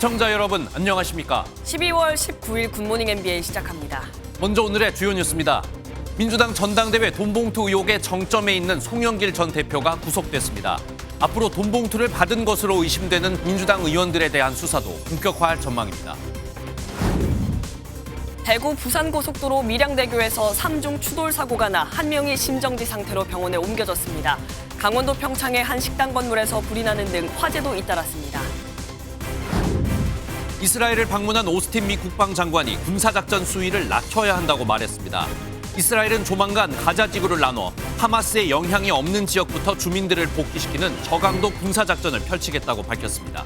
시청자 여러분 안녕하십니까? 12월 19일 굿모닝 NBA 시작합니다. 먼저 오늘의 주요 뉴스입니다. 민주당 전당대회 돈봉투 의혹의 정점에 있는 송영길 전 대표가 구속됐습니다. 앞으로 돈봉투를 받은 것으로 의심되는 민주당 의원들에 대한 수사도 본격화할 전망입니다. 대구 부산고속도로 밀양대교에서 3중 추돌 사고가 나 한 명이 심정지 상태로 병원에 옮겨졌습니다. 강원도 평창의 한 식당 건물에서 불이 나는 등 화재도 잇따랐습니다. 이스라엘을 방문한 오스틴 미 국방장관이 군사작전 수위를 낮춰야 한다고 말했습니다. 이스라엘은 조만간 가자 지구를 나눠 하마스의 영향이 없는 지역부터 주민들을 복귀시키는 저강도 군사작전을 펼치겠다고 밝혔습니다.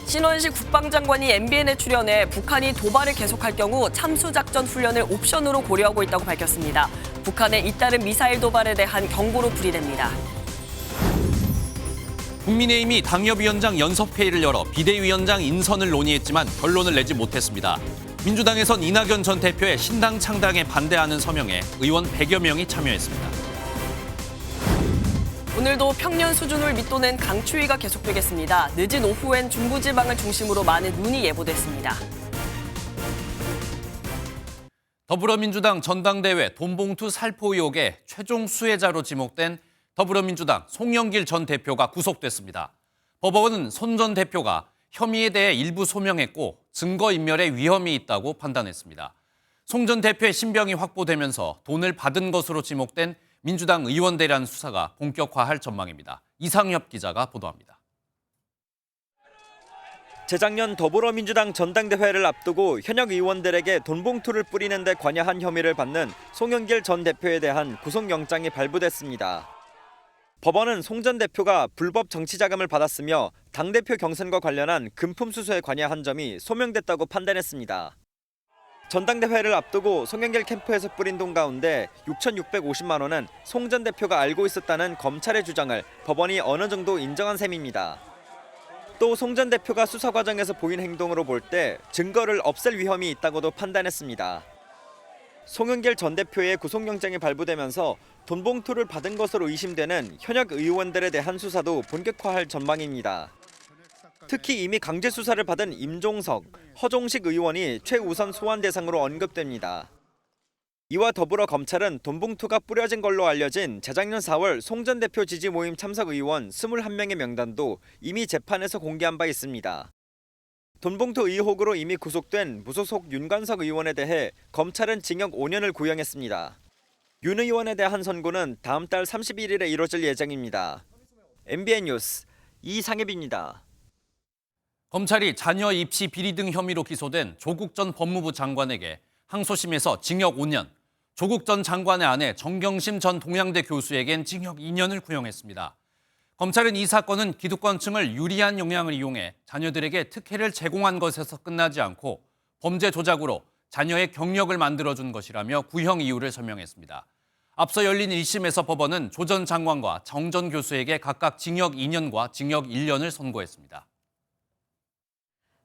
신원식 국방장관이 MBN에 출연해 북한이 도발을 계속할 경우 참수작전 훈련을 옵션으로 고려하고 있다고 밝혔습니다. 북한의 잇따른 미사일 도발에 대한 경고로 풀이됩니다. 국민의힘이 당협위원장 연석회의를 열어 비대위원장 인선을 논의했지만 결론을 내지 못했습니다. 민주당에선 이낙연 전 대표의 신당 창당에 반대하는 서명에 의원 100여 명이 참여했습니다. 오늘도 평년 수준을 밑도는 강추위가 계속되겠습니다. 늦은 오후엔 중부지방을 중심으로 많은 눈이 예보됐습니다. 더불어민주당 전당대회 돈봉투 살포 의혹의 최종 수혜자로 지목된 더불어민주당 송영길 전 대표가 구속됐습니다. 법원은 손 전 대표가 혐의에 대해 일부 소명했고 증거인멸의 위험이 있다고 판단했습니다. 송 전 대표의 신병이 확보되면서 돈을 받은 것으로 지목된 민주당 의원 대란 수사가 본격화할 전망입니다. 이상엽 기자가 보도합니다. 재작년 더불어민주당 전당대회를 앞두고 현역 의원들에게 돈봉투를 뿌리는 데 관여한 혐의를 받는 송영길 전 대표에 대한 구속영장이 발부됐습니다. 법원은 송 전 대표가 불법 정치자금을 받았으며 당대표 경선과 관련한 금품 수수에 관여한 점이 소명됐다고 판단했습니다. 전당대회를 앞두고 송영길 캠프에서 뿌린 돈 가운데 6,650만 원은 송 전 대표가 알고 있었다는 검찰의 주장을 법원이 어느 정도 인정한 셈입니다. 또 송 전 대표가 수사 과정에서 보인 행동으로 볼 때 증거를 없앨 위험이 있다고도 판단했습니다. 송영길 전 대표의 구속영장이 발부되면서 돈봉투를 받은 것으로 의심되는 현역 의원들에 대한 수사도 본격화할 전망입니다. 특히 이미 강제 수사를 받은 임종석, 허종식 의원이 최우선 소환 대상으로 언급됩니다. 이와 더불어 검찰은 돈봉투가 뿌려진 걸로 알려진 재작년 4월 송 전 대표 지지 모임 참석 의원 21명의 명단도 이미 재판에서 공개한 바 있습니다. 돈봉투 의혹으로 이미 구속된 무소속 윤관석 의원에 대해 검찰은 징역 5년을 구형했습니다. 윤 의원에 대한 선고는 다음 달 31일에 이뤄질 예정입니다. MBN 뉴스 이상엽입니다. 검찰이 자녀 입시 비리 등 혐의로 기소된 조국 전 법무부 장관에게 항소심에서 징역 5년, 조국 전 장관의 아내 정경심 전 동양대 교수에겐 징역 2년을 구형했습니다. 검찰은 이 사건은 기득권층을 유리한 영향을 이용해 자녀들에게 특혜를 제공한 것에서 끝나지 않고 범죄 조작으로 자녀의 경력을 만들어준 것이라며 구형 이유를 설명했습니다. 앞서 열린 1심에서 법원은 조 전 장관과 정 전 교수에게 각각 징역 2년과 징역 1년을 선고했습니다.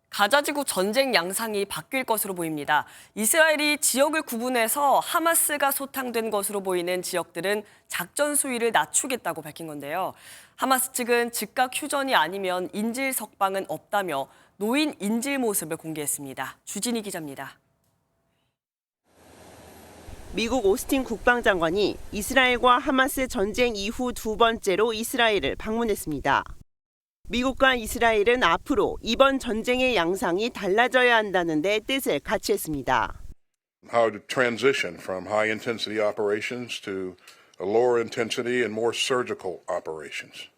가자지구 전쟁 양상이 바뀔 것으로 보입니다. 이스라엘이 지역을 구분해서 하마스가 소탕된 것으로 보이는 지역들은 작전 수위를 낮추겠다고 밝힌 건데요. 하마스 측은 즉각 휴전이 아니면 인질 석방은 없다며 노인 인질 모습을 공개했습니다. 주진희 기자입니다. 미국 오스틴 국방장관이 이스라엘과 하마스 전쟁 이후 두 번째로 이스라엘을 방문했습니다. 미국과 이스라엘은 앞으로 이번 전쟁의 양상이 달라져야 한다는 데 뜻을 같이 했습니다. How to transition from high intensity operations to lower intensity and more surgical operations.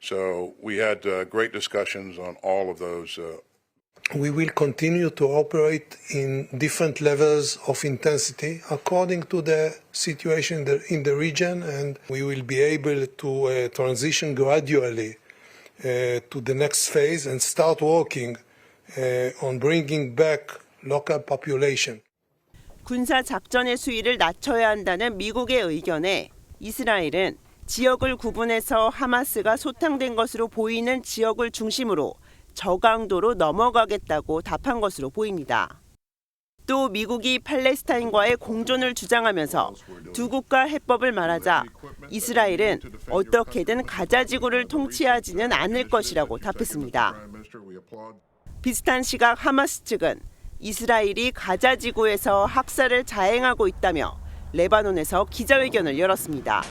So we had great discussions on all of those. We will continue to operate in different levels of intensity according to the situation in the region, and we will be able to transition gradually to the next phase and start working on bringing back local population. 군사 작전의 수위를 낮춰야 한다는 미국의 의견에 이스라엘은 지역을 구분해서 하마스가 소탕된 것으로 보이는 지역을 중심으로 저강도로 넘어가겠다고 답한 것으로 보입니다. 또 미국이 팔레스타인과의 공존을 주장하면서 두 국가 해법을 말하자 이스라엘은 어떻게든 가자 지구를 통치하지는 않을 것이라고 답했습니다. 비슷한 시각 하마스 측은 이스라엘이 가자 지구에서 학살을 자행하고 있다며 레바논에서 기자회견을 열었습니다.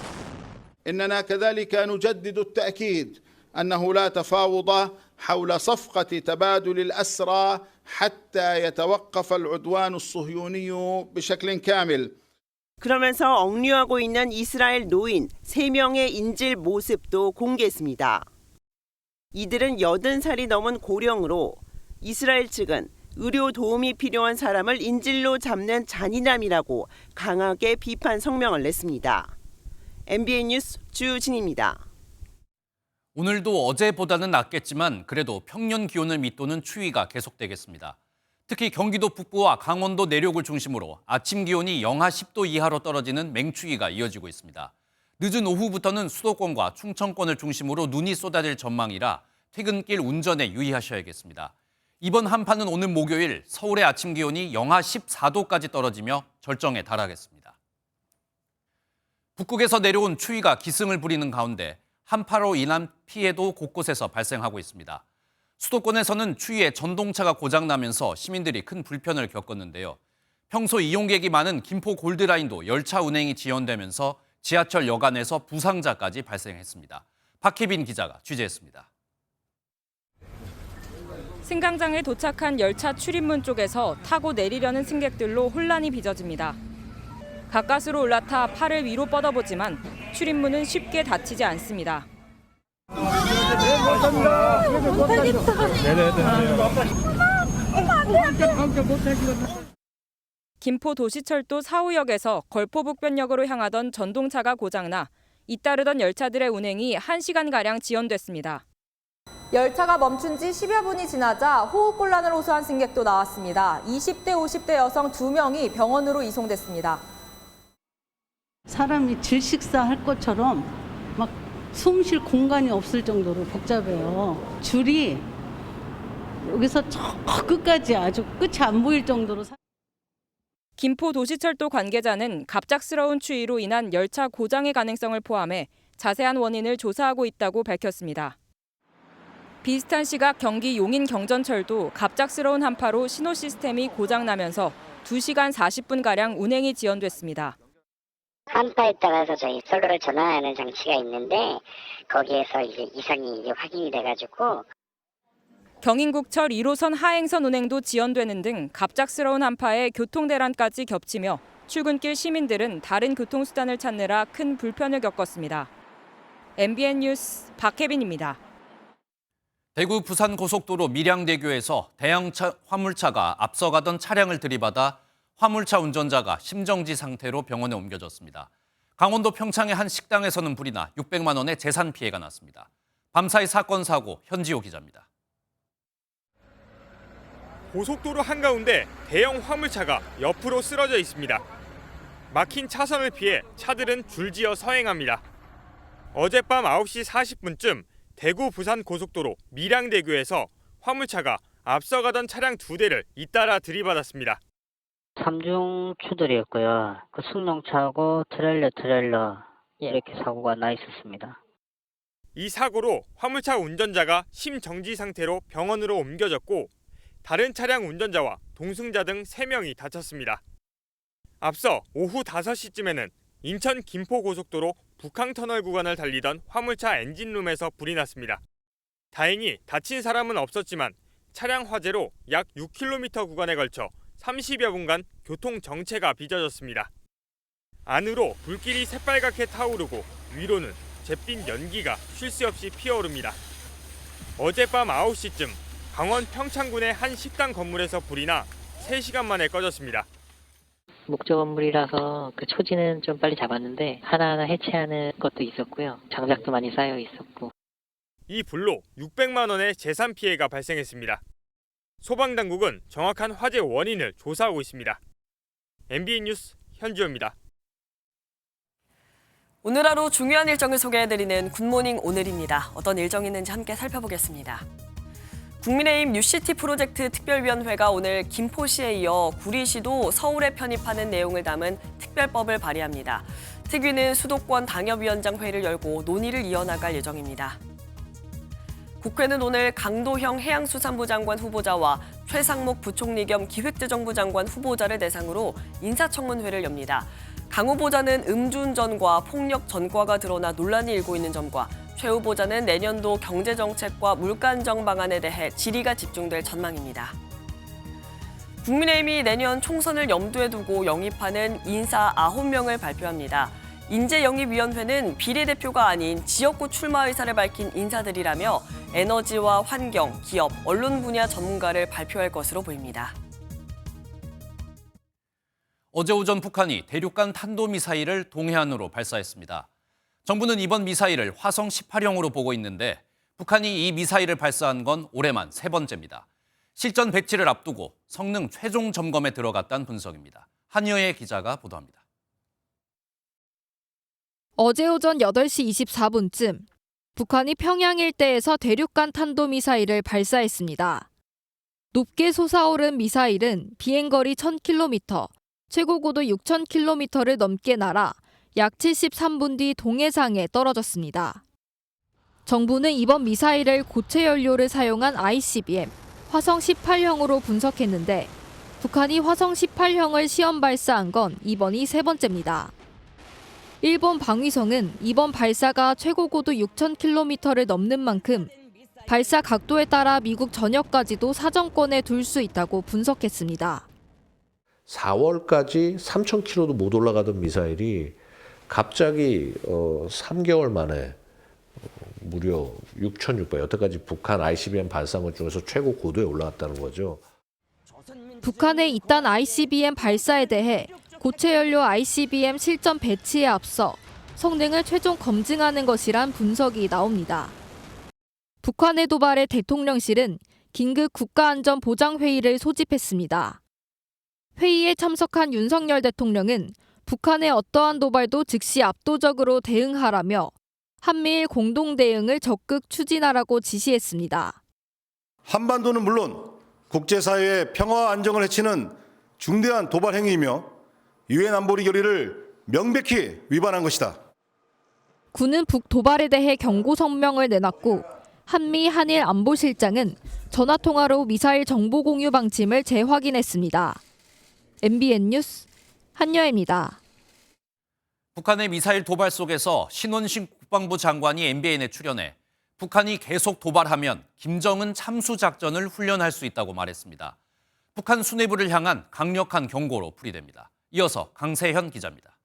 إننا كذلك نجدد التأكيد أنه لا تفاوض حول صفقة تبادل الأسرى حتى يتوقف العدوان الصهيوني بشكل كامل. 그러면서 억류하고 있는 이스라엘 노인 3명의 인질 모습도 공개했습니다. 이들은 80살이 넘은 고령으로 이스라엘 측은 의료 도움이 필요한 사람을 인질로 잡는 잔인함이라고 강하게 비판 성명을 냈습니다. MBN 뉴스 주진입니다. 오늘도 어제보다는 낫겠지만 그래도 평년 기온을 밑도는 추위가 계속되겠습니다. 특히 경기도 북부와 강원도 내륙을 중심으로 아침 기온이 영하 10도 이하로 떨어지는 맹추위가 이어지고 있습니다. 늦은 오후부터는 수도권과 충청권을 중심으로 눈이 쏟아질 전망이라 퇴근길 운전에 유의하셔야겠습니다. 이번 한파는 오늘 목요일 서울의 아침 기온이 영하 14도까지 떨어지며 절정에 달하겠습니다. 북극에서 내려온 추위가 기승을 부리는 가운데 한파로 인한 피해도 곳곳에서 발생하고 있습니다. 수도권에서는 추위에 전동차가 고장나면서 시민들이 큰 불편을 겪었는데요. 평소 이용객이 많은 김포 골드라인도 열차 운행이 지연되면서 지하철 여간에서 부상자까지 발생했습니다. 박혜빈 기자가 취재했습니다. 승강장에 도착한 열차 출입문 쪽에서 타고 내리려는 승객들로 혼란이 빚어집니다. 가까스로 올라타 팔을 위로 뻗어보지만 출입문은 쉽게 닫히지 않습니다. 김포 도시철도 사후역에서 걸포북변역으로 향하던 전동차가 고장나 잇따르던 열차들의 운행이 1시간가량 지연됐습니다. 열차가 멈춘 지 10여 분이 지나자 호흡곤란을 호소한 승객도 나왔습니다. 20대, 50대 여성 2명이 병원으로 이송됐습니다. 사람이 질식사할 것처럼 막 숨 쉴 공간이 없을 정도로 복잡해요. 줄이 여기서 저 끝까지 아주 끝이 안 보일 정도로. 김포 도시철도 관계자는 갑작스러운 추위로 인한 열차 고장의 가능성을 포함해 자세한 원인을 조사하고 있다고 밝혔습니다. 비슷한 시각 경기 용인 경전철도 갑작스러운 한파로 신호 시스템이 고장나면서 2시간 40분가량 운행이 지연됐습니다. 한파에 따라서 저희 선로를 전환하는 장치가 있는데 거기에서 이제 이상이 확인이 돼가지고 경인국철 1호선 하행선 운행도 지연되는 등 갑작스러운 한파에 교통대란까지 겹치며 출근길 시민들은 다른 교통수단을 찾느라 큰 불편을 겪었습니다. MBN 뉴스 박혜빈입니다. 대구 부산 고속도로 밀양대교에서 대형 화물차가 앞서가던 차량을 들이받아 화물차 운전자가 심정지 상태로 병원에 옮겨졌습니다. 강원도 평창의 한 식당에서는 불이 나 600만 원의 재산 피해가 났습니다. 밤사이 사건 사고 현지호 기자입니다. 고속도로 한가운데 대형 화물차가 옆으로 쓰러져 있습니다. 막힌 차선을 피해 차들은 줄지어 서행합니다. 어젯밤 9시 40분쯤 대구 부산 고속도로 밀양대교에서 화물차가 앞서가던 차량 2대를 잇따라 들이받았습니다. 3중 추돌이었고요. 그 승용차하고 트레일러 이렇게 사고가 나 있었습니다. 이 사고로 화물차 운전자가 심정지 상태로 병원으로 옮겨졌고 다른 차량 운전자와 동승자 등 3명이 다쳤습니다. 앞서 오후 5시쯤에는 인천 김포고속도로 북항터널 구간을 달리던 화물차 엔진룸에서 불이 났습니다. 다행히 다친 사람은 없었지만 차량 화재로 약 6km 구간에 걸쳐 30여 분간 교통 정체가 빚어졌습니다. 안으로 불길이 새빨갛게 타오르고 위로는 잿빛 연기가 쉴 새 없이 피어오릅니다. 어젯밤 9시쯤 강원 평창군의 한 식당 건물에서 불이 나 3시간 만에 꺼졌습니다. 목조 건물이라서 그 초지는 좀 빨리 잡았는데 하나하나 해체하는 것도 있었고요. 장작도 많이 쌓여 있었고. 이 불로 600만 원의 재산 피해가 발생했습니다. 소방당국은 정확한 화재 원인을 조사하고 있습니다. MBN 뉴스 현지호입니다. 오늘 하루 중요한 일정을 소개해드리는 굿모닝 오늘입니다. 어떤 일정이 있는지 함께 살펴보겠습니다. 국민의힘 뉴시티 프로젝트 특별위원회가 오늘 김포시에 이어 구리시도 서울에 편입하는 내용을 담은 특별법을 발의합니다. 특위는 수도권 당협위원장 회의를 열고 논의를 이어나갈 예정입니다. 국회는 오늘 강도형 해양수산부 장관 후보자와 최상목 부총리 겸 기획재정부 장관 후보자를 대상으로 인사청문회를 엽니다. 강 후보자는 음주운전과 폭력 전과가 드러나 논란이 일고 있는 점과 최 후보자는 내년도 경제정책과 물가 안정 방안에 대해 질의가 집중될 전망입니다. 국민의힘이 내년 총선을 염두에 두고 영입하는 인사 9명을 발표합니다. 인재영입위원회는 비례대표가 아닌 지역구 출마 의사를 밝힌 인사들이라며 에너지와 환경, 기업, 언론 분야 전문가를 발표할 것으로 보입니다. 어제 오전 북한이 대륙간 탄도미사일을 동해안으로 발사했습니다. 정부는 이번 미사일을 화성 18형으로 보고 있는데 북한이 이 미사일을 발사한 건 올해만 3번째입니다. 실전 배치를 앞두고 성능 최종 점검에 들어갔다는 분석입니다. 한여의 기자가 보도합니다. 어제 오전 8시 24분쯤 북한이 평양 일대에서 대륙간 탄도미사일을 발사했습니다. 높게 솟아오른 미사일은 비행거리 1000km, 최고고도 6000km를 넘게 날아 약 73분 뒤 동해상에 떨어졌습니다. 정부는 이번 미사일을 고체 연료를 사용한 ICBM, 화성 18형으로 분석했는데 북한이 화성 18형을 시험 발사한 건 이번이 3번째입니다. 일본 방위성은 이번 발사가 최고고도 6000km를 넘는 만큼 발사 각도에 따라 미국 전역까지도 사정권에 둘 수 있다고 분석했습니다. 4월까지 3000km도 못 올라가던 미사일이 갑자기 3개월 만에 무려 6600, 여태까지 북한 ICBM 발사한 것 중에서 최고 고도에 올라갔다는 거죠. 북한의 이딴 ICBM 발사에 대해 고체 연료 ICBM 실전 배치에 앞서 성능을 최종 검증하는 것이란 분석이 나옵니다. 북한의 도발에 대통령실은 긴급 국가안전보장회의를 소집했습니다. 회의에 참석한 윤석열 대통령은 북한의 어떠한 도발도 즉시 압도적으로 대응하라며 한미일 공동 대응을 적극 추진하라고 지시했습니다. 한반도는 물론 국제사회의 평화와 안정을 해치는 중대한 도발 행위이며 유엔 안보리 결의를 명백히 위반한 것이다. 군은 북 도발에 대해 경고 성명을 내놨고 한미 한일 안보실장은 전화통화로 미사일 정보 공유 방침을 재확인했습니다. MBN 뉴스 한여입니다. 북한의 미사일 도발 속에서 신원식 국방부 장관이 MBN에 출연해 북한이 계속 도발하면 김정은 참수작전을 훈련할 수 있다고 말했습니다. 북한 수뇌부를 향한 강력한 경고로 풀이됩니다. 이어서 강세현 기자입니다.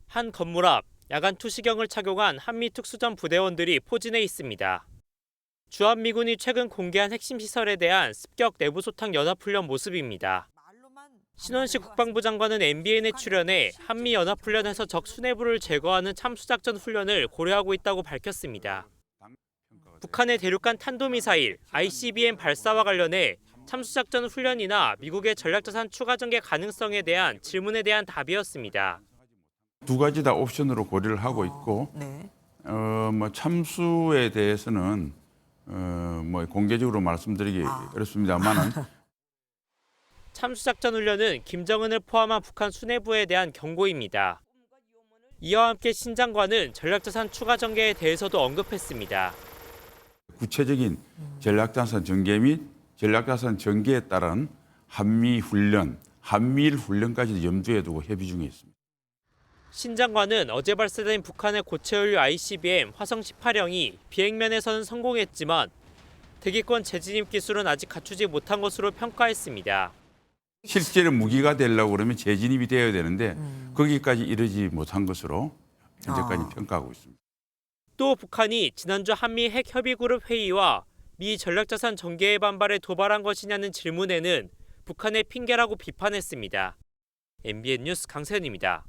한 건물 앞 야간 투시경을 착용한 한미 특수전 부대원들이 포진해 있습니다. 주한미군이 최근 공개한 핵심 시설에 대한 습격 내부 소탕 연합훈련 모습입니다. 신원식 국방부 장관은 MBN에 출연해 한미 연합훈련에서 적 수뇌부를 제거하는 참수작전 훈련을 고려하고 있다고 밝혔습니다. 북한의 대륙간 탄도미사일 ICBM 발사와 관련해 참수작전 훈련이나 미국의 전략자산 추가 전개 가능성에 대한 질문에 대한 답이었습니다. 두 가지 다 옵션으로 고려를 하고 있고, 참수에 대해서는 공개적으로 말씀드리기 어렵습니다만은 참수작전 훈련은 김정은을 포함한 북한 수뇌부에 대한 경고입니다. 이와 함께 신 장관은 전략자산 추가 전개에 대해서도 언급했습니다. 구체적인 전략자산 전개 및 전략자산 전개에 따른 한미 훈련, 한미일 훈련까지 염두에 두고 협의 중에 있습니다. 신 장관은 어제 발사된 북한의 고체연료 ICBM 화성 18형이 비행면에서는 성공했지만 대기권 재진입 기술은 아직 갖추지 못한 것으로 평가했습니다. 실제로 무기가 되려고 그러면 재진입이 되어야 되는데 거기까지 이르지 못한 것으로 현재까지 평가하고 있습니다. 또 북한이 지난주 한미 핵협의그룹 회의와 미 전략자산 전개에 반발해 도발한 것이냐는 질문에는 북한의 핑계라고 비판했습니다. MBN 뉴스 강세현입니다.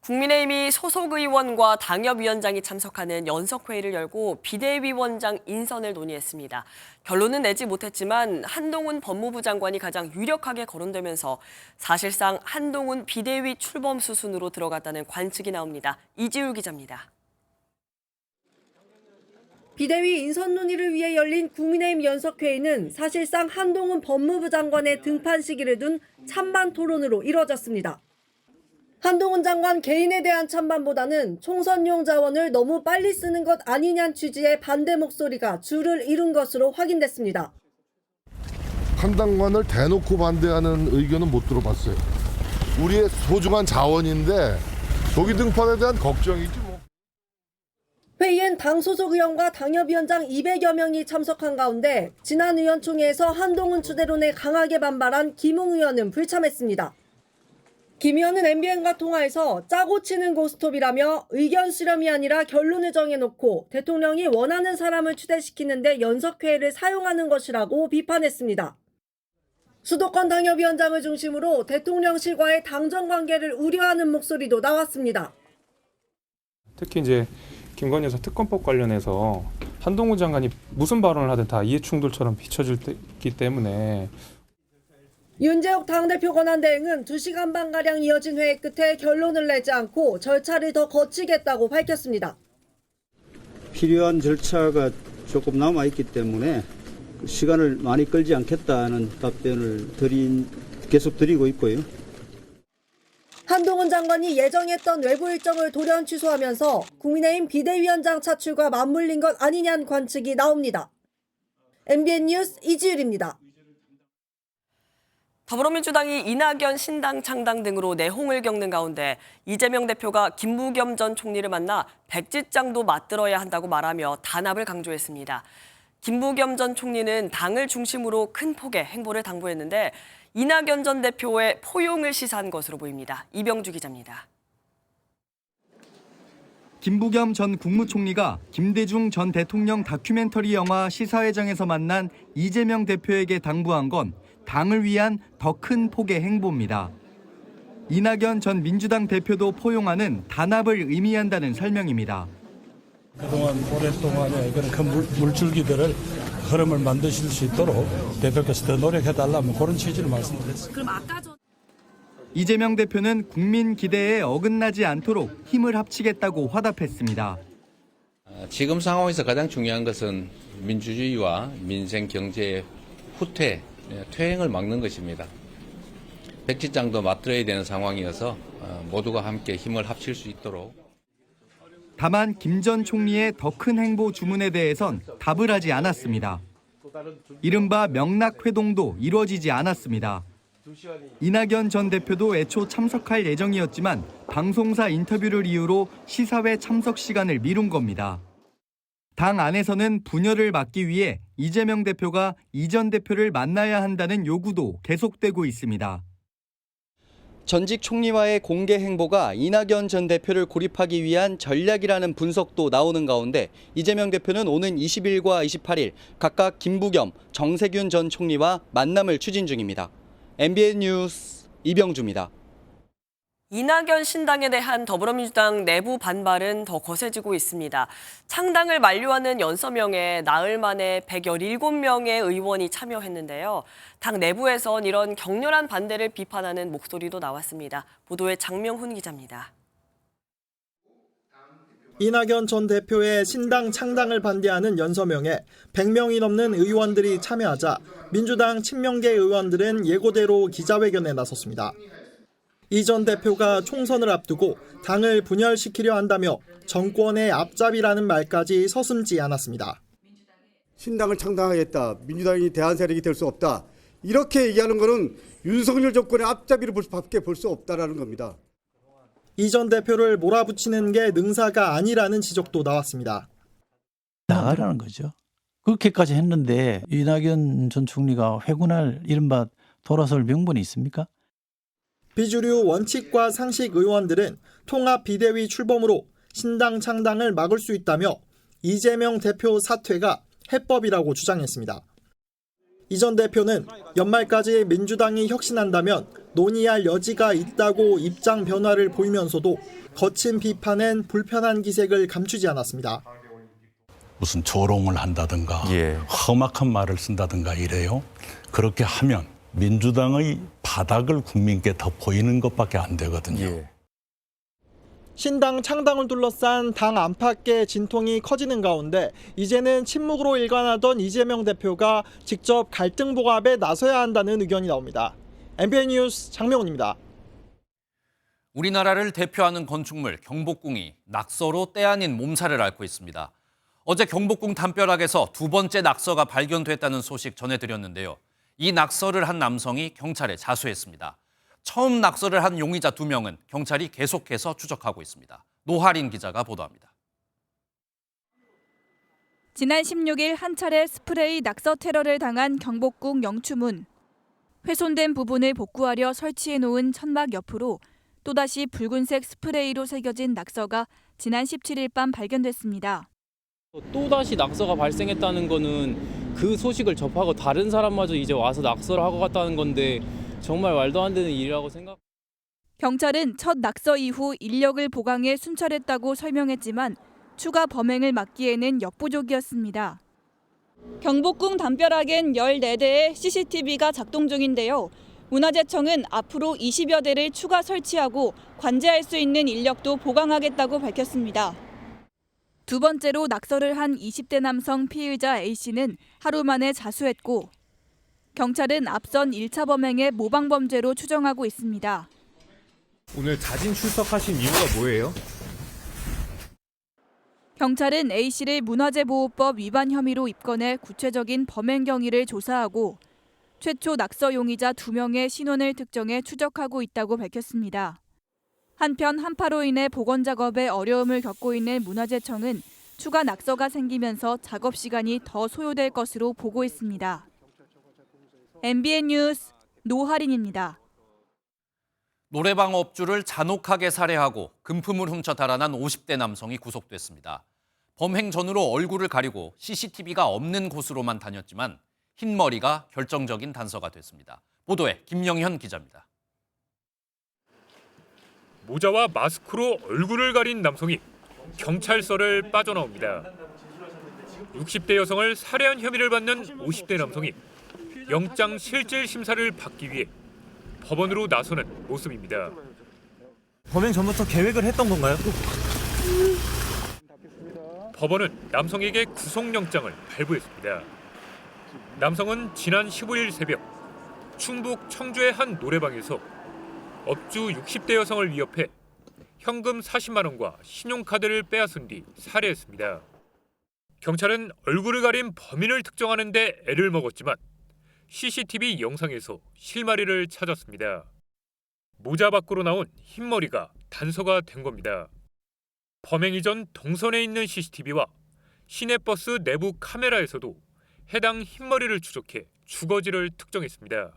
국민의힘이 소속 의원과 당협위원장이 참석하는 연석회의를 열고 비대위원장 인선을 논의했습니다. 결론은 내지 못했지만 한동훈 법무부 장관이 가장 유력하게 거론되면서 사실상 한동훈 비대위 출범 수순으로 들어갔다는 관측이 나옵니다. 이지율 기자입니다. 비대위 인선 논의를 위해 열린 국민의힘 연석회의는 사실상 한동훈 법무부 장관의 등판 시기를 둔 찬반 토론으로 이뤄졌습니다. 한동훈 장관 개인에 대한 찬반보다는 총선용 자원을 너무 빨리 쓰는 것 아니냐는 취지의 반대 목소리가 주를 이룬 것으로 확인됐습니다. 한 당관을 대놓고 반대하는 의견은 못 들어봤어요. 우리의 소중한 자원인데 조기 등판에 대한 걱정이지 뭐. 회의엔 당 소속 의원과 당협위원장 200여 명이 참석한 가운데 지난 의원총회에서 한동훈 추대론에 강하게 반발한 김웅 의원은 불참했습니다. 김 의원은 MBN과 통화에서 짜고 치는 고스톱이라며 의견 수렴이 아니라 결론을 정해놓고 대통령이 원하는 사람을 추대시키는데 연석회의를 사용하는 것이라고 비판했습니다. 수도권 당협위원장을 중심으로 대통령실과의 당정 관계를 우려하는 목소리도 나왔습니다. 특히 이제 김건희 여사 특검법 관련해서 한동훈 장관이 무슨 발언을 하든 다 이해충돌처럼 비춰지기 때문에 윤재욱 당대표 권한대행은 2시간 반가량 이어진 회의 끝에 결론을 내지 않고 절차를 더 거치겠다고 밝혔습니다. 필요한 절차가 조금 남아있기 때문에 시간을 많이 끌지 않겠다는 답변을 계속 드리고 있고요. 한동훈 장관이 예정했던 외부 일정을 돌연 취소하면서 국민의힘 비대위원장 차출과 맞물린 것 아니냐는 관측이 나옵니다. MBN 뉴스 이지율입니다. 더불어민주당이 이낙연 신당 창당 등으로 내홍을 겪는 가운데 이재명 대표가 김부겸 전 총리를 만나 백지장도 맞들어야 한다고 말하며 단합을 강조했습니다. 김부겸 전 총리는 당을 중심으로 큰 폭의 행보를 당부했는데 이낙연 전 대표의 포용을 시사한 것으로 보입니다. 이병주 기자입니다. 김부겸 전 국무총리가 김대중 전 대통령 다큐멘터리 영화 시사회장에서 만난 이재명 대표에게 당부한 건 당을 위한 더 큰 폭의 행보입니다. 이낙연 전 민주당 대표도 포용하는 단합을 의미한다는 설명입니다. 그동안 오랫동안의 그런 물줄기들을 흐름을 만드실 수 있도록 대표께서 더 노력해달라면 그런 취지를 말씀드렸습니다. 이재명 대표는 국민 기대에 어긋나지 않도록 힘을 합치겠다고 화답했습니다. 지금 상황에서 가장 중요한 것은 민주주의와 민생 경제의 퇴행을 막는 것입니다. 백지장도 맞들어야 되는 상황이어서 모두가 함께 힘을 합칠 수 있도록. 다만 김 전 총리의 더 큰 행보 주문에 대해선 답을 하지 않았습니다. 이른바 명락회동도 이루어지지 않았습니다. 이낙연 전 대표도 애초 참석할 예정이었지만 방송사 인터뷰를 이유로 시사회 참석 시간을 미룬 겁니다. 당 안에서는 분열을 막기 위해 이재명 대표가 이 전 대표를 만나야 한다는 요구도 계속되고 있습니다. 전직 총리와의 공개 행보가 이낙연 전 대표를 고립하기 위한 전략이라는 분석도 나오는 가운데 이재명 대표는 오는 20일과 28일 각각 김부겸, 정세균 전 총리와 만남을 추진 중입니다. MBN 뉴스 이병주입니다. 이낙연 신당에 대한 더불어민주당 내부 반발은 더 거세지고 있습니다. 창당을 만료하는 연서명에 나흘 만에 117명의 의원이 참여했는데요. 당 내부에선 이런 격렬한 반대를 비판하는 목소리도 나왔습니다. 보도에 장명훈 기자입니다. 이낙연 전 대표의 신당 창당을 반대하는 연서명에 100명이 넘는 의원들이 참여하자 민주당 친명계 의원들은 예고대로 기자회견에 나섰습니다. 이 전 대표가 총선을 앞두고 당을 분열시키려 한다며 정권의 앞잡이라는 말까지 서슴지 않았습니다. 신당을 창당하겠다. 민주당이 대안 세력이 될 수 없다. 이렇게 얘기하는 것은 윤석열 정권의 앞잡이를 밖에 볼 수 없다라는 겁니다. 이 전 대표를 몰아붙이는 게 능사가 아니라는 지적도 나왔습니다. 나가라는 거죠. 그렇게까지 했는데 이낙연 전 총리가 회군할 이른바 돌아설 명분이 있습니까? 비주류 원칙과 상식 의원들은 통합 비대위 출범으로 신당 창당을 막을 수 있다며 이재명 대표 사퇴가 해법이라고 주장했습니다. 이 전 대표는 연말까지 민주당이 혁신한다면 논의할 여지가 있다고 입장 변화를 보이면서도 거친 비판엔 불편한 기색을 감추지 않았습니다. 무슨 조롱을 한다든가 험악한 말을 쓴다든가 이래요. 그렇게 하면 민주당의 바닥을 국민께 더 보이는 것밖에 안 되거든요. 신당 창당을 둘러싼 당 안팎의 진통이 커지는 가운데 이제는 침묵으로 일관하던 이재명 대표가 직접 갈등 봉합에 나서야 한다는 의견이 나옵니다. MBN 뉴스 장명훈입니다. 우리나라를 대표하는 건축물 경복궁이 낙서로 때 아닌 몸살을 앓고 있습니다. 어제 경복궁 담벼락에서 두 번째 낙서가 발견됐다는 소식 전해드렸는데요. 이 낙서를 한 남성이 경찰에 자수했습니다. 처음 낙서를 한 용의자 2명은 경찰이 계속해서 추적하고 있습니다. 노하린 기자가 보도합니다. 지난 16일 한 차례 스프레이 낙서 테러를 당한 경복궁 영추문. 훼손된 부분을 복구하려 설치해놓은 천막 옆으로 또다시 붉은색 스프레이로 새겨진 낙서가 지난 17일 밤 발견됐습니다. 또다시 낙서가 발생했다는 거는 그 소식을 접하고 다른 사람마저 이제 와서 낙서를 하고 갔다는 건데 정말 말도 안 되는 일이라고 생각. 경찰은 첫 낙서 이후 인력을 보강해 순찰했다고 설명했지만 추가 범행을 막기에는 역부족이었습니다. 경복궁 담벼락엔 14대의 CCTV가 작동 중인데요. 문화재청은 앞으로 20여 대를 추가 설치하고 관제할 수 있는 인력도 보강하겠다고 밝혔습니다. 두 번째로 낙서를 한 20대 남성 피의자 A씨는 하루 만에 자수했고 경찰은 앞선 1차 범행의 모방범죄로 추정하고 있습니다. 오늘 자진 출석하신 이유가 뭐예요? 경찰은 A씨를 문화재보호법 위반 혐의로 입건해 구체적인 범행 경위를 조사하고 최초 낙서 용의자 2명의 신원을 특정해 추적하고 있다고 밝혔습니다. 한편 한파로 인해 복원 작업에 어려움을 겪고 있는 문화재청은 추가 낙서가 생기면서 작업 시간이 더 소요될 것으로 보고 있습니다. MBN 뉴스 노하린입니다. 노래방 업주를 잔혹하게 살해하고 금품을 훔쳐 달아난 50대 남성이 구속됐습니다. 범행 전후로 얼굴을 가리고 CCTV가 없는 곳으로만 다녔지만 흰머리가 결정적인 단서가 됐습니다. 보도에 김영현 기자입니다. 모자와 마스크로 얼굴을 가린 남성이 경찰서를 빠져나옵니다. 60대 여성을 살해한 혐의를 받는 50대 남성이 영장 실질 심사를 받기 위해 법원으로 나서는 모습입니다. 범행 전부터 계획을 했던 건가요? 법원은 남성에게 구속영장을 발부했습니다. 남성은 지난 15일 새벽 충북 청주의 한 노래방에서 업주 60대 여성을 위협해 현금 40만 원과 신용카드를 빼앗은 뒤 살해했습니다. 경찰은 얼굴을 가린 범인을 특정하는 데 애를 먹었지만 CCTV 영상에서 실마리를 찾았습니다. 모자 밖으로 나온 흰머리가 단서가 된 겁니다. 범행 이전 동선에 있는 CCTV와 시내버스 내부 카메라에서도 해당 흰머리를 추적해 주거지를 특정했습니다.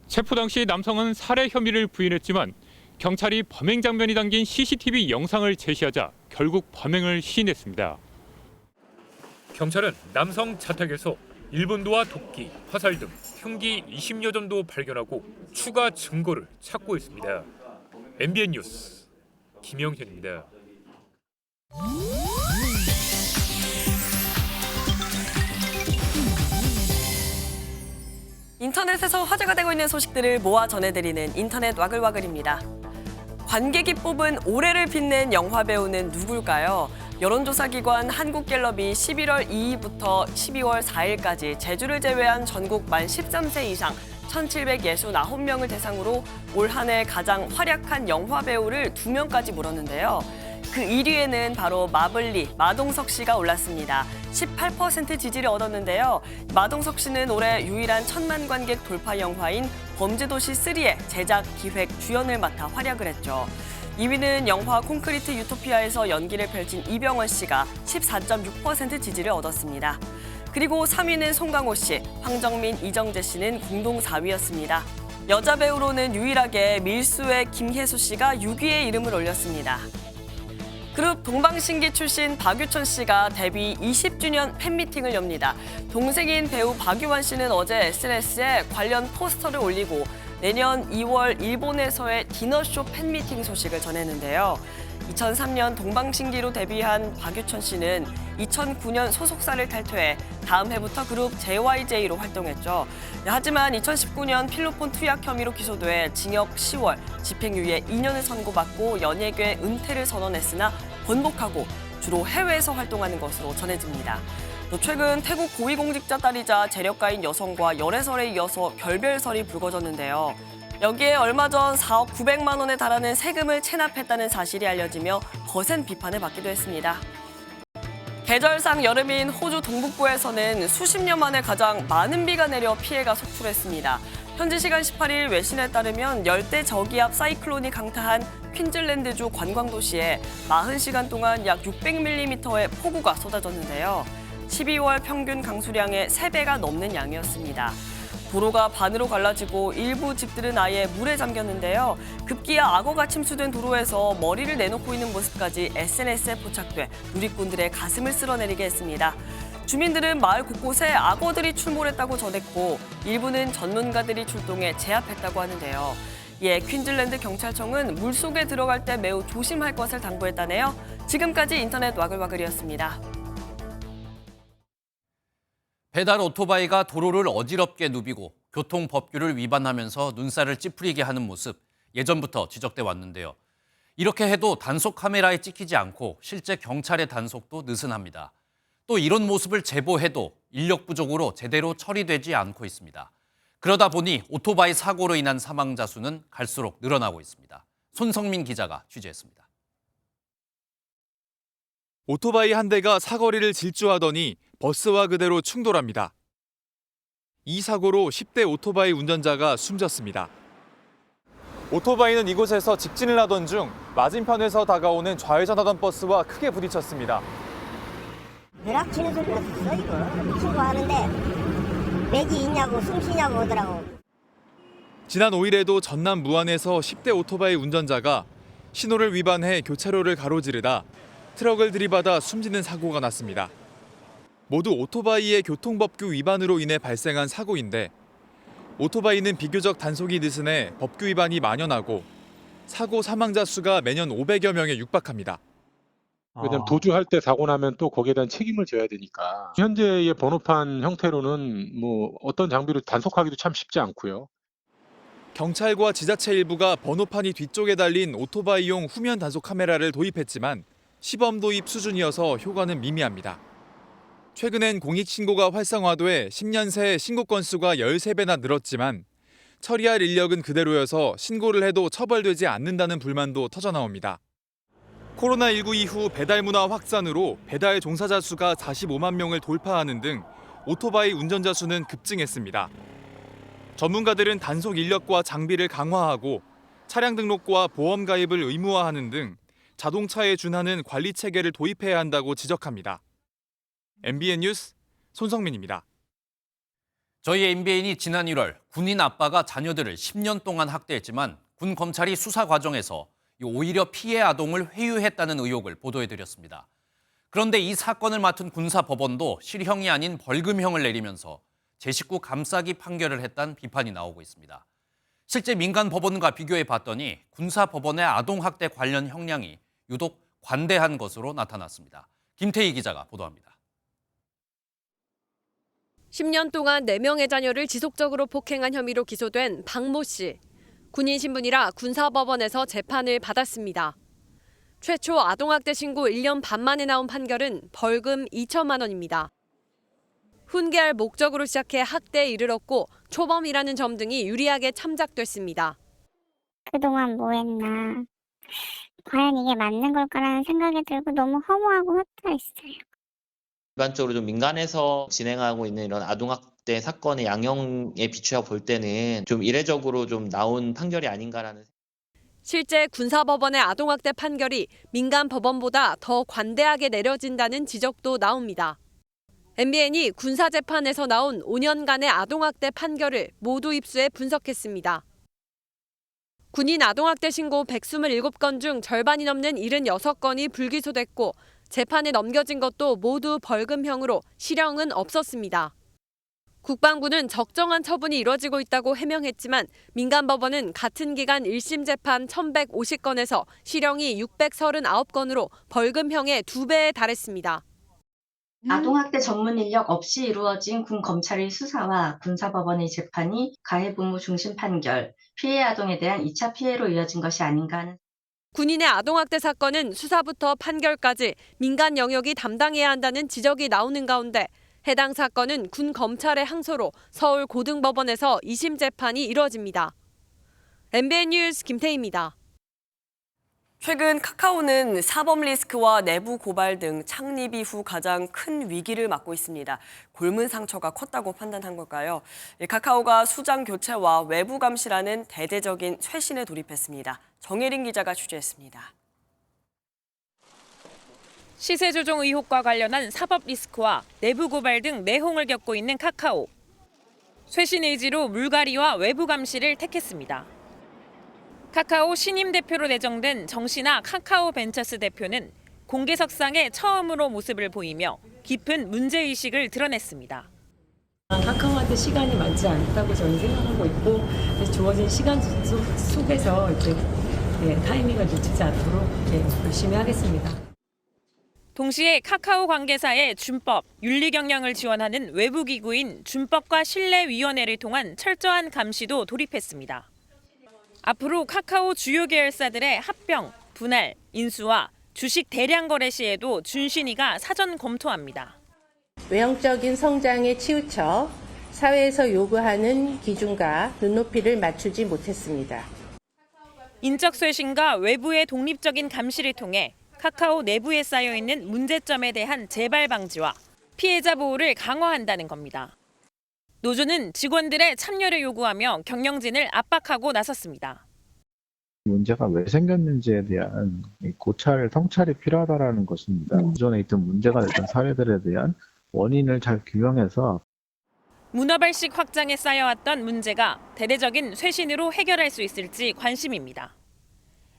체포 당시 남성은 살해 혐의를 부인했지만 경찰이 범행 장면이 담긴 CCTV 영상을 제시하자 결국 범행을 시인했습니다. 경찰은 남성 자택에서 일본도와 도끼, 화살 등 흉기 20여 점도 발견하고 추가 증거를 찾고 있습니다. MBN 뉴스 김영현입니다. 인터넷에서 화제가 되고 있는 소식들을 모아 전해드리는 인터넷 와글와글입니다. 관객이 뽑은 올해를 빛낸 영화배우는 누굴까요? 여론조사기관 한국갤럽이 11월 2일부터 12월 4일까지 제주를 제외한 전국 만 13세 이상 1,769명을 대상으로 올 한 해 가장 활약한 영화배우를 2명까지 물었는데요. 그 1위에는 바로 마블리 마동석 씨가 올랐습니다. 18% 지지를 얻었는데요. 마동석 씨는 올해 유일한 1,000만 관객 돌파 영화인 범죄도시 3의 제작, 기획, 주연을 맡아 활약을 했죠. 2위는 영화 콘크리트 유토피아에서 연기를 펼친 이병헌 씨가 14.6% 지지를 얻었습니다. 그리고 3위는 송강호 씨, 황정민, 이정재 씨는 공동 4위였습니다. 여자 배우로는 유일하게 밀수의 김혜수 씨가 6위에 이름을 올렸습니다. 그룹 동방신기 출신 박유천 씨가 데뷔 20주년 팬미팅을 엽니다. 동생인 배우 박유환 씨는 어제 SNS에 관련 포스터를 올리고 내년 2월 일본에서의 디너쇼 팬미팅 소식을 전했는데요. 2003년 동방신기로 데뷔한 박유천 씨는 2009년 소속사를 탈퇴해 다음 해부터 그룹 JYJ로 활동했죠. 하지만 2019년 필로폰 투약 혐의로 기소돼 징역 10월, 집행유예 2년을 선고받고 연예계 은퇴를 선언했으나 번복하고 주로 해외에서 활동하는 것으로 전해집니다. 또 최근 태국 고위공직자 딸이자 재력가인 여성과 열애설에 이어서 결별설이 불거졌는데요. 여기에 얼마 전 4억 900만 원에 달하는 세금을 체납했다는 사실이 알려지며 거센 비판을 받기도 했습니다. 계절상 여름인 호주 동북부에서는 수십 년 만에 가장 많은 비가 내려 피해가 속출했습니다. 현지 시간 18일 외신에 따르면 열대 저기압 사이클론이 강타한 퀸즐랜드주 관광도시에 40시간 동안 약 600mm의 폭우가 쏟아졌는데요. 12월 평균 강수량의 3배가 넘는 양이었습니다. 도로가 반으로 갈라지고 일부 집들은 아예 물에 잠겼는데요. 급기야 악어가 침수된 도로에서 머리를 내놓고 있는 모습까지 SNS에 포착돼 누리꾼들의 가슴을 쓸어내리게 했습니다. 주민들은 마을 곳곳에 악어들이 출몰했다고 전했고 일부는 전문가들이 출동해 제압했다고 하는데요. 이에 퀸즐랜드 경찰청은 물속에 들어갈 때 매우 조심할 것을 당부했다네요. 지금까지 인터넷 와글와글이었습니다. 배달 오토바이가 도로를 어지럽게 누비고 교통법규를 위반하면서 눈살을 찌푸리게 하는 모습 예전부터 지적돼 왔는데요. 이렇게 해도 단속 카메라에 찍히지 않고 실제 경찰의 단속도 느슨합니다. 또 이런 모습을 제보해도 인력 부족으로 제대로 처리되지 않고 있습니다. 그러다 보니 오토바이 사고로 인한 사망자 수는 갈수록 늘어나고 있습니다. 손성민 기자가 취재했습니다. 오토바이 한 대가 사거리를 질주하더니 버스와 그대로 충돌합니다. 이 사고로 10대 오토바이 운전자가 숨졌습니다. 오토바이는 이곳에서 직진을 하던 중 맞은편에서 다가오는 좌회전하던 버스와 크게 부딪혔습니다. 벼락 치는 소리가 났어 이거. 친구 하는데 맥이 있냐고 숨쉬냐고 오더라고. 지난 5일에도 전남 무안에서 10대 오토바이 운전자가 신호를 위반해 교차로를 가로지르다 트럭을 들이받아 숨지는 사고가 났습니다. 모두 오토바이의 교통법규 위반으로 인해 발생한 사고인데 오토바이는 비교적 단속이 느슨해 법규 위반이 만연하고 사고 사망자 수가 매년 500여 명에 육박합니다. 왜냐면 도주할 때 사고 나면 또 거기에 대한 책임을 져야 되니까. 현재의 번호판 형태로는 뭐 어떤 장비로 단속하기도 참 쉽지 않고요. 경찰과 지자체 일부가 번호판이 뒤쪽에 달린 오토바이용 후면 단속 카메라를 도입했지만 시범 도입 수준이어서 효과는 미미합니다. 최근엔 공익신고가 활성화돼 10년 새 신고 건수가 13배나 늘었지만 처리할 인력은 그대로여서 신고를 해도 처벌되지 않는다는 불만도 터져나옵니다. 코로나19 이후 배달 문화 확산으로 배달 종사자 수가 45만 명을 돌파하는 등 오토바이 운전자 수는 급증했습니다. 전문가들은 단속 인력과 장비를 강화하고 차량 등록과 보험 가입을 의무화하는 등 자동차에 준하는 관리 체계를 도입해야 한다고 지적합니다. MBN 뉴스 손성민입니다. 저희 MBN이 지난 1월 군인 아빠가 자녀들을 10년 동안 학대했지만 군 검찰이 수사 과정에서 오히려 피해 아동을 회유했다는 의혹을 보도해드렸습니다. 그런데 이 사건을 맡은 군사법원도 실형이 아닌 벌금형을 내리면서 제 식구 감싸기 판결을 했다는 비판이 나오고 있습니다. 실제 민간 법원과 비교해 봤더니 군사법원의 아동학대 관련 형량이 유독 관대한 것으로 나타났습니다. 김태희 기자가 보도합니다. 10년 동안 4명의 자녀를 지속적으로 폭행한 혐의로 기소된 박모 씨. 군인 신분이라 군사법원에서 재판을 받았습니다. 최초 아동학대 신고 1년 반 만에 나온 판결은 벌금 2천만 원입니다. 훈계할 목적으로 시작해 학대에 이르렀고 초범이라는 점 등이 유리하게 참작됐습니다. 그동안 뭐 했나. 과연 이게 맞는 걸까라는 생각이 들고 너무 허무하고 허탈했어요. 일반적으로 좀 민간에서 진행하고 있는 이런 아동학대 사건의 양형에 비추어 볼 때는 좀 이례적으로 좀 나온 판결이 아닌가라는. 실제 군사법원의 아동학대 판결이 민간 법원보다 더 관대하게 내려진다는 지적도 나옵니다. MBN이 군사재판에서 나온 5년간의 아동학대 판결을 모두 입수해 분석했습니다. 군인 아동학대 신고 127건 중 절반이 넘는 76건이 불기소됐고 재판에 넘겨진 것도 모두 벌금형으로 실형은 없었습니다. 국방부는 적정한 처분이 이뤄지고 있다고 해명했지만 민간법원은 같은 기간 1심 재판 1,150건에서 실형이 639건으로 벌금형의 2배에 달했습니다. 아동학대 전문 인력 없이 이루어진 군 검찰의 수사와 군사법원의 재판이 가해부모 중심 판결, 피해 아동에 대한 2차 피해로 이어진 것이 아닌가 하는. 군인의 아동학대 사건은 수사부터 판결까지 민간 영역이 담당해야 한다는 지적이 나오는 가운데 해당 사건은 군 검찰의 항소로 서울 고등법원에서 2심 재판이 이뤄집니다. MBN 뉴스 김태희입니다. 최근 카카오는 사법 리스크와 내부 고발 등 창립 이후 가장 큰 위기를 맞고 있습니다. 골문 상처가 컸다고 판단한 걸까요? 카카오가 수장 교체와 외부 감시라는 대대적인 쇄신에 돌입했습니다. 정혜린 기자가 취재했습니다. 시세 조종 의혹과 관련한 사법 리스크와 내부 고발 등 내홍을 겪고 있는 카카오. 쇄신 의지로 물갈이와 외부 감시를 택했습니다. 카카오 신임 대표로 내정된 정신아 카카오 벤처스 대표는 공개석상에 처음으로 모습을 보이며 깊은 문제의식을 드러냈습니다. 카카오한테 시간이 많지 않다고 저는 생각하고 있고, 그래서 주어진 시간 속에서 이제 타이밍을 놓치지 않도록 열심히 하겠습니다. 동시에 카카오 관계사의 준법, 윤리 경영을 지원하는 외부 기구인 준법과 신뢰위원회를 통한 철저한 감시도 돌입했습니다. 앞으로 카카오 주요 계열사들의 합병, 분할, 인수와 주식 대량 거래 시에도 준신이가 사전 검토합니다. 외형적인 성장에 치우쳐 사회에서 요구하는 기준과 눈높이를 맞추지 못했습니다. 인적 쇄신과 외부의 독립적인 감시를 통해 카카오 내부에 쌓여있는 문제점에 대한 재발 방지와 피해자 보호를 강화한다는 겁니다. 노조는 직원들의 참여를 요구하며 경영진을 압박하고 나섰습니다. 문제가 왜 생겼는지에 대한 성찰이 필요하다는 것입니다. 기존에 있던 문제가 됐던 사례들에 대한 원인을 잘 규명해서 문어발식 확장에 쌓여왔던 문제가 대대적인 쇄신으로 해결할 수 있을지 관심입니다.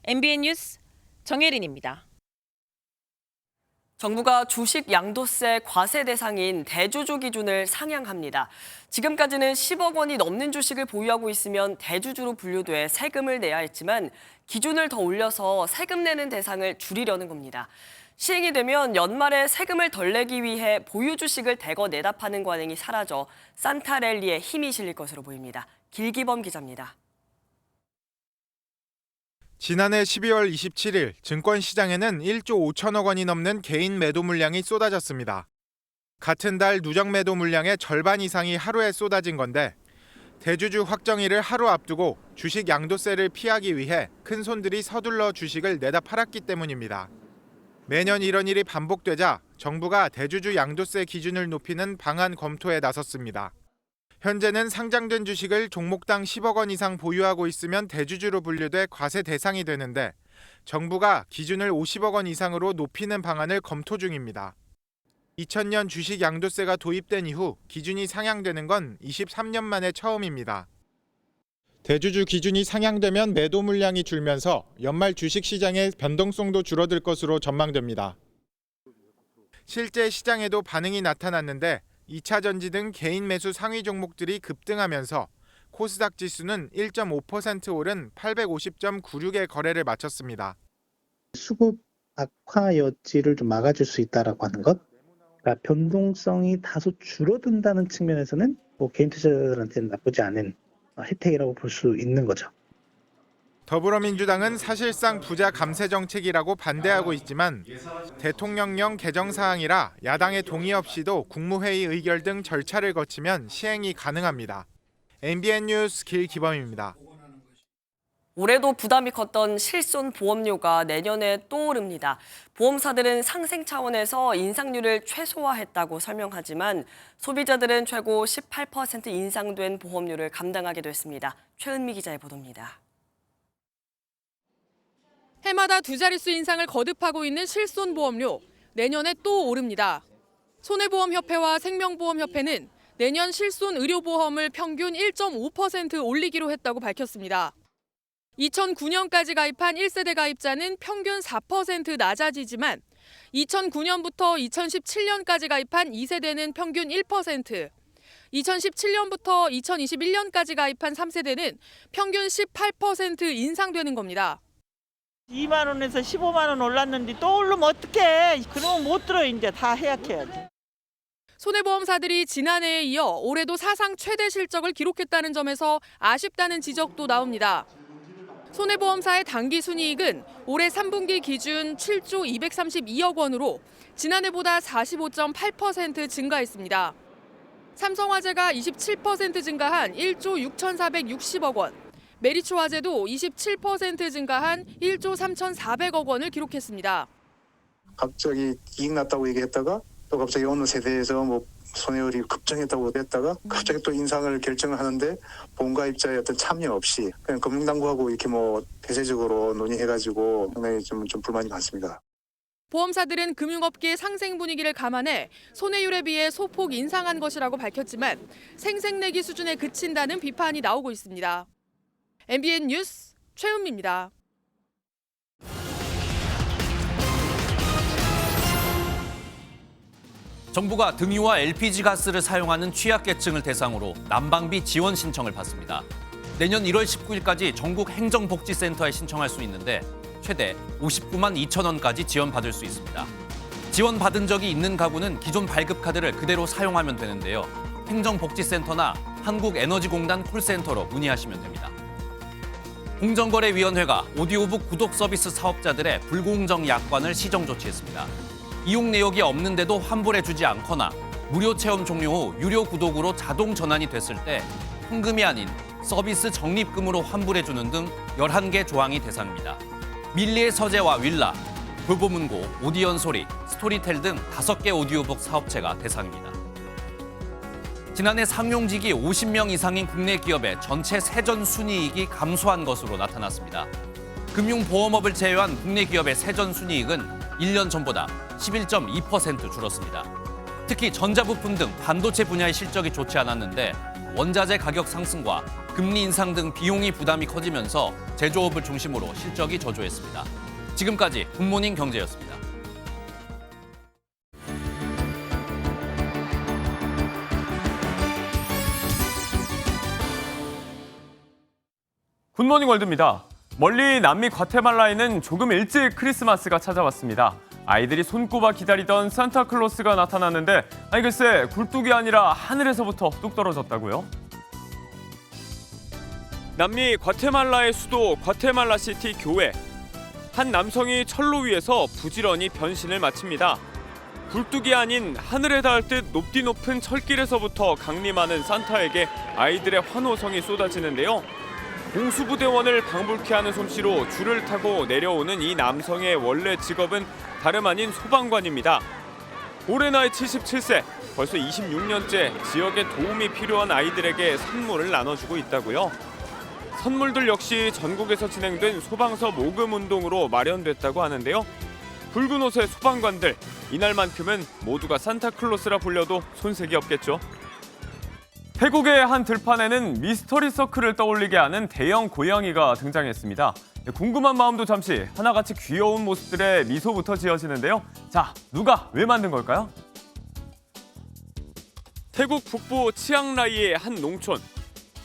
MBN 뉴스 정혜린입니다. 정부가 주식 양도세 과세 대상인 대주주 기준을 상향합니다. 지금까지는 10억 원이 넘는 주식을 보유하고 있으면 대주주로 분류돼 세금을 내야 했지만 기준을 더 올려서 세금 내는 대상을 줄이려는 겁니다. 시행이 되면 연말에 세금을 덜 내기 위해 보유 주식을 대거 내다 파는 관행이 사라져 산타랠리에 힘이 실릴 것으로 보입니다. 길기범 기자입니다. 지난해 12월 27일 증권시장에는 1조 5천억 원이 넘는 개인 매도 물량이 쏟아졌습니다. 같은 달 누적 매도 물량의 절반 이상이 하루에 쏟아진 건데 대주주 확정일을 하루 앞두고 주식 양도세를 피하기 위해 큰 손들이 서둘러 주식을 내다 팔았기 때문입니다. 매년 이런 일이 반복되자 정부가 대주주 양도세 기준을 높이는 방안 검토에 나섰습니다. 현재는 상장된 주식을 종목당 10억 원 이상 보유하고 있으면 대주주로 분류돼 과세 대상이 되는데 정부가 기준을 50억 원 이상으로 높이는 방안을 검토 중입니다. 2000년 주식 양도세가 도입된 이후 기준이 상향되는 건 23년 만에 처음입니다. 대주주 기준이 상향되면 매도 물량이 줄면서 연말 주식 시장의 변동성도 줄어들 것으로 전망됩니다. 실제 시장에도 반응이 나타났는데 2차 전지 등 개인 매수 상위 종목들이 급등하면서 코스닥 지수는 1.5% 오른 850.96의 거래를 마쳤습니다. 수급 악화 여지를 좀 막아줄 수 있다라고 하는 것, 그러니까 변동성이 다소 줄어든다는 측면에서는 개인 투자자들한테는 나쁘지 않은 혜택이라고 볼 수 있는 거죠. 더불어민주당은 사실상 부자 감세 정책이라고 반대하고 있지만 대통령령 개정 사항이라 야당의 동의 없이도 국무회의 의결 등 절차를 거치면 시행이 가능합니다. MBN 뉴스 길기범입니다. 올해도 부담이 컸던 실손 보험료가 내년에 또 오릅니다. 보험사들은 상생 차원에서 인상률을 최소화했다고 설명하지만 소비자들은 최고 18% 인상된 보험료를 감당하게 됐습니다. 최은미 기자의 보도입니다. 해마다 두 자릿수 인상을 거듭하고 있는 실손보험료, 내년에 또 오릅니다. 손해보험협회와 생명보험협회는 내년 실손 의료보험을 평균 1.5% 올리기로 했다고 밝혔습니다. 2009년까지 가입한 1세대 가입자는 평균 4% 낮아지지만 2009년부터 2017년까지 가입한 2세대는 평균 1%, 2017년부터 2021년까지 가입한 3세대는 평균 18% 인상되는 겁니다. 2만 원에서 15만 원 올랐는데 또 오르면 어떡해. 그러면 못 들어. 이제 다 해약해야지. 손해보험사들이 지난해에 이어 올해도 사상 최대 실적을 기록했다는 점에서 아쉽다는 지적도 나옵니다. 손해보험사의 당기순이익은 올해 3분기 기준 7조 232억 원으로 지난해보다 45.8% 증가했습니다. 삼성화재가 27% 증가한 1조 6,460억 원, 메리츠 화재도 27% 증가한 1조 3,400억 원을 기록했습니다. 갑자기 이익 났다고 얘기했다가 또 갑자기 어느 세대에서 뭐 손해율이 급증했다고 했다가 갑자기 또 인상을 결정을 하는데 보험가입자의 어떤 참여 없이 그냥 금융당국하고 이렇게 뭐 대세적으로 논의해가지고 상당히 좀 불만이 많습니다. 보험사들은 금융업계의 상생 분위기를 감안해 손해율에 비해 소폭 인상한 것이라고 밝혔지만 생색내기 수준에 그친다는 비판이 나오고 있습니다. MBN 뉴스 최은미입니다. 정부가 등유와 LPG 가스를 사용하는 취약계층을 대상으로 난방비 지원 신청을 받습니다. 내년 1월 19일까지 전국 행정복지센터에 신청할 수 있는데 최대 59만 2천 원까지 지원받을 수 있습니다. 지원받은 적이 있는 가구는 기존 발급카드를 그대로 사용하면 되는데요. 행정복지센터나 한국에너지공단 콜센터로 문의하시면 됩니다. 공정거래위원회가 오디오북 구독 서비스 사업자들의 불공정 약관을 시정 조치했습니다. 이용 내역이 없는데도 환불해주지 않거나 무료 체험 종료 후 유료 구독으로 자동 전환이 됐을 때 현금이 아닌 서비스 적립금으로 환불해주는 등 11개 조항이 대상입니다. 밀리의 서재와 윌라, 돌보문고, 오디언 소리, 스토리텔 등 5개 오디오북 사업체가 대상입니다. 지난해 상용직이 50명 이상인 국내 기업의 전체 세전 순이익이 감소한 것으로 나타났습니다. 금융보험업을 제외한 국내 기업의 세전 순이익은 1년 전보다 11.2% 줄었습니다. 특히 전자부품 등 반도체 분야의 실적이 좋지 않았는데 원자재 가격 상승과 금리 인상 등 비용이 부담이 커지면서 제조업을 중심으로 실적이 저조했습니다. 지금까지 굿모닝 경제였습니다. 굿모닝 월드입니다. 멀리 남미 과테말라에는 조금 일찍 크리스마스가 찾아왔습니다. 아이들이 손꼽아 기다리던 산타클로스가 나타났는데 글쎄 굴뚝이 아니라 하늘에서부터 뚝 떨어졌다고요? 남미 과테말라의 수도 과테말라시티 교회. 한 남성이 철로 위에서 부지런히 변신을 마칩니다. 굴뚝이 아닌 하늘에 닿을 듯 높디 높은 철길에서부터 강림하는 산타에게 아이들의 환호성이 쏟아지는데요. 공수부대원을 방불케 하는 솜씨로 줄을 타고 내려오는 이 남성의 원래 직업은 다름 아닌 소방관입니다. 올해 나이 77세, 벌써 26년째 지역에 도움이 필요한 아이들에게 선물을 나눠주고 있다고요. 선물들 역시 전국에서 진행된 소방서 모금 운동으로 마련됐다고 하는데요. 붉은 옷의 소방관들, 이날만큼은 모두가 산타클로스라 불려도 손색이 없겠죠. 태국의 한 들판에는 미스터리 서클을 떠올리게 하는 대형 고양이가 등장했습니다. 궁금한 마음도 잠시 하나같이 귀여운 모습들의 미소부터 지어지는데요. 자, 누가 왜 만든 걸까요? 태국 북부 치앙라이의 한 농촌.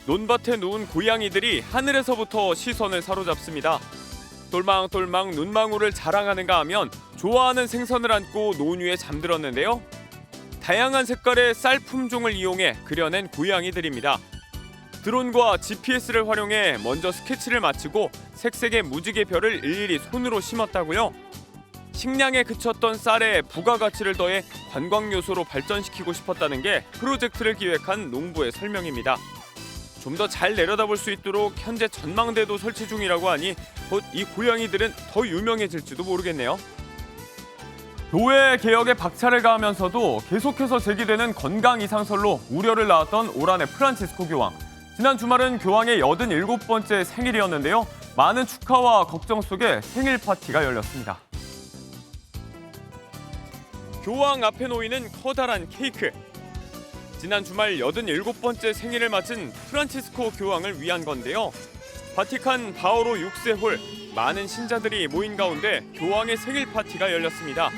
논밭에 누운 고양이들이 하늘에서부터 시선을 사로잡습니다. 똘망똘망 눈망울을 자랑하는가 하면 좋아하는 생선을 안고 논 위에 잠들었는데요. 다양한 색깔의 쌀 품종을 이용해 그려낸 고양이들입니다. 드론과 GPS를 활용해 먼저 스케치를 마치고 색색의 무지개 별을 일일이 손으로 심었다고요. 식량에 그쳤던 쌀에 부가가치를 더해 관광 요소로 발전시키고 싶었다는 게 프로젝트를 기획한 농부의 설명입니다. 좀 더 잘 내려다볼 수 있도록 현재 전망대도 설치 중이라고 하니 곧 이 고양이들은 더 유명해질지도 모르겠네요. 교회 개혁에 박차를 가하면서도 계속해서 제기되는 건강 이상설로 우려를 낳았던 오란의 프란치스코 교황. 지난 주말은 교황의 87번째 생일이었는데요. 많은 축하와 걱정 속에 생일 파티가 열렸습니다. 교황 앞에 놓이는 커다란 케이크. 지난 주말 87번째 생일을 맞은 프란치스코 교황을 위한 건데요. 바티칸 바오로 6세 홀, 많은 신자들이 모인 가운데 교황의 생일 파티가 열렸습니다.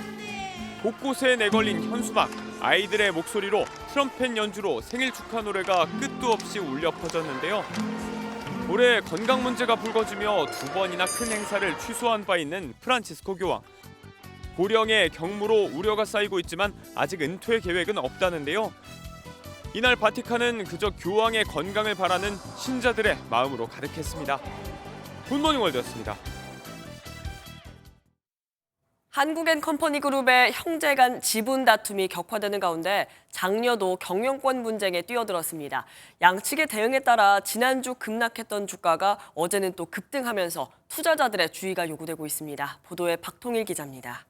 곳곳에 내걸린 현수막, 아이들의 목소리로 트럼펫 연주로 생일 축하 노래가 끝도 없이 울려 퍼졌는데요. 올해 건강 문제가 불거지며 2번이나 큰 행사를 취소한 바 있는 프란치스코 교황. 고령의 경무로 우려가 쌓이고 있지만 아직 은퇴 계획은 없다는데요. 이날 바티칸은 그저 교황의 건강을 바라는 신자들의 마음으로 가득했습니다. 굿모닝 월드였습니다. 한국앤컴퍼니그룹의 형제 간 지분 다툼이 격화되는 가운데 장녀도 경영권 분쟁에 뛰어들었습니다. 양측의 대응에 따라 지난주 급락했던 주가가 어제는 또 급등하면서 투자자들의 주의가 요구되고 있습니다. 보도에 박통일 기자입니다.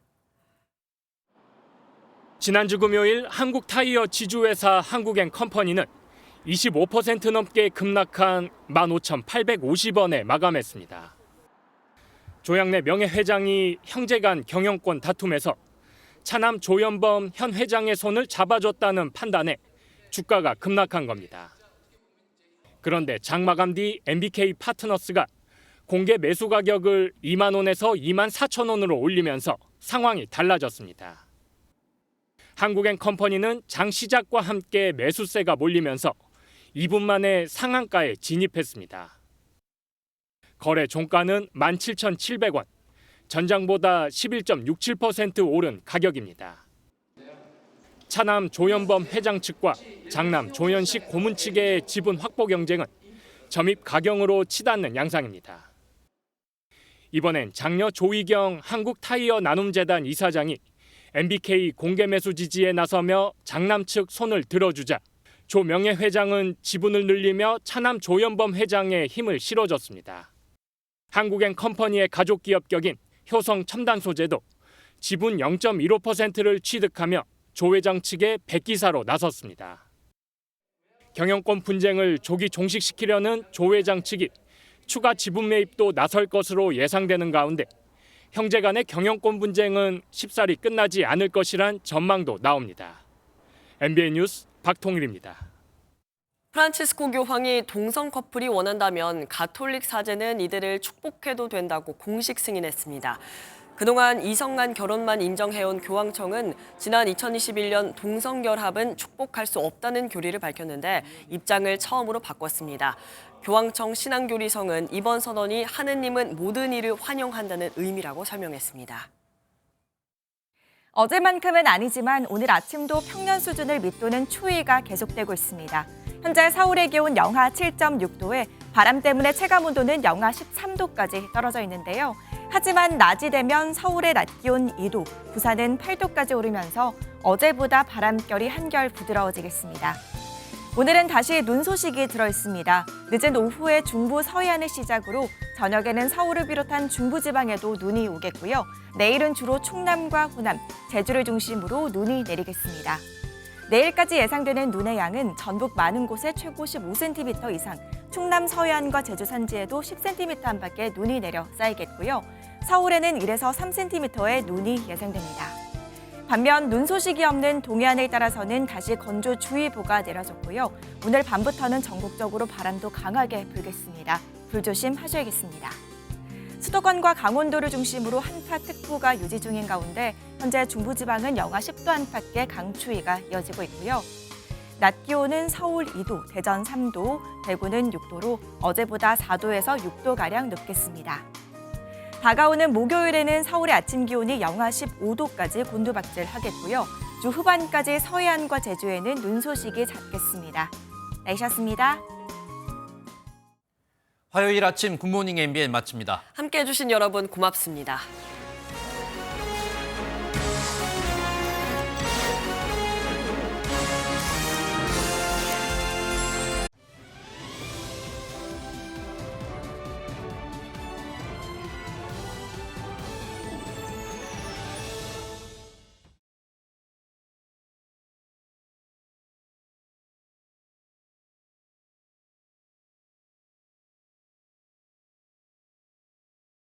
지난주 금요일 한국 타이어 지주회사 한국앤컴퍼니는 25% 넘게 급락한 15,850원에 마감했습니다. 조양래 명예회장이 형제 간 경영권 다툼에서 차남 조현범 현 회장의 손을 잡아줬다는 판단에 주가가 급락한 겁니다. 그런데 장마감 뒤 MBK 파트너스가 공개 매수 가격을 2만 원에서 2만 4천 원으로 올리면서 상황이 달라졌습니다. 한국앤컴퍼니는 장 시작과 함께 매수세가 몰리면서 2분 만에 상한가에 진입했습니다. 거래 종가는 17,700원, 전장보다 11.67% 오른 가격입니다. 차남 조현범 회장 측과 장남 조현식 고문 측의 지분 확보 경쟁은 점입 가경으로 치닫는 양상입니다. 이번엔 장녀 조희경 한국타이어 나눔재단 이사장이 MBK 공개 매수 지지에 나서며 장남 측 손을 들어주자 조 명예회장은 지분을 늘리며 차남 조현범 회장의 힘을 실어줬습니다. 한국앤컴퍼니의 가족기업격인 효성첨단소재도 지분 0.15%를 취득하며 조 회장 측의 백기사로 나섰습니다. 경영권 분쟁을 조기 종식시키려는 조 회장 측이 추가 지분 매입도 나설 것으로 예상되는 가운데 형제 간의 경영권 분쟁은 쉽사리 끝나지 않을 것이란 전망도 나옵니다. MBN 뉴스 박통일입니다. 프란치스코 교황이 동성 커플이 원한다면 가톨릭 사제는 이들을 축복해도 된다고 공식 승인했습니다. 그동안 이성 간 결혼만 인정해온 교황청은 지난 2021년 동성 결합은 축복할 수 없다는 교리를 밝혔는데 입장을 처음으로 바꿨습니다. 교황청 신앙교리성은 이번 선언이 하느님은 모든 일을 환영한다는 의미라고 설명했습니다. 어제만큼은 아니지만 오늘 아침도 평년 수준을 밑도는 추위가 계속되고 있습니다. 현재 서울의 기온 영하 7.6도에 바람 때문에 체감온도는 영하 13도까지 떨어져 있는데요. 하지만 낮이 되면 서울의 낮 기온 2도, 부산은 8도까지 오르면서 어제보다 바람결이 한결 부드러워지겠습니다. 오늘은 다시 눈 소식이 들어있습니다. 늦은 오후에 중부 서해안을 시작으로 저녁에는 서울을 비롯한 중부지방에도 눈이 오겠고요. 내일은 주로 충남과 호남, 제주를 중심으로 눈이 내리겠습니다. 내일까지 예상되는 눈의 양은 전북 많은 곳에 최고 15cm 이상, 충남 서해안과 제주 산지에도 10cm 안팎의 눈이 내려 쌓이겠고요. 서울에는 1에서 3cm의 눈이 예상됩니다. 반면 눈 소식이 없는 동해안을 따라서는 다시 건조주의보가 내려졌고요. 오늘 밤부터는 전국적으로 바람도 강하게 불겠습니다. 불조심하셔야겠습니다. 수도권과 강원도를 중심으로 한파특보가 유지 중인 가운데 현재 중부지방은 영하 10도 안팎의 강추위가 이어지고 있고요. 낮 기온은 서울 2도, 대전 3도, 대구는 6도로 어제보다 4도에서 6도가량 높겠습니다. 다가오는 목요일에는 서울의 아침 기온이 영하 15도까지 곤두박질하겠고요. 주 후반까지 서해안과 제주에는 눈 소식이 잦겠습니다. 날씨였습니다. 화요일 아침 굿모닝 MBN 마칩니다. 함께해 주신 여러분 고맙습니다.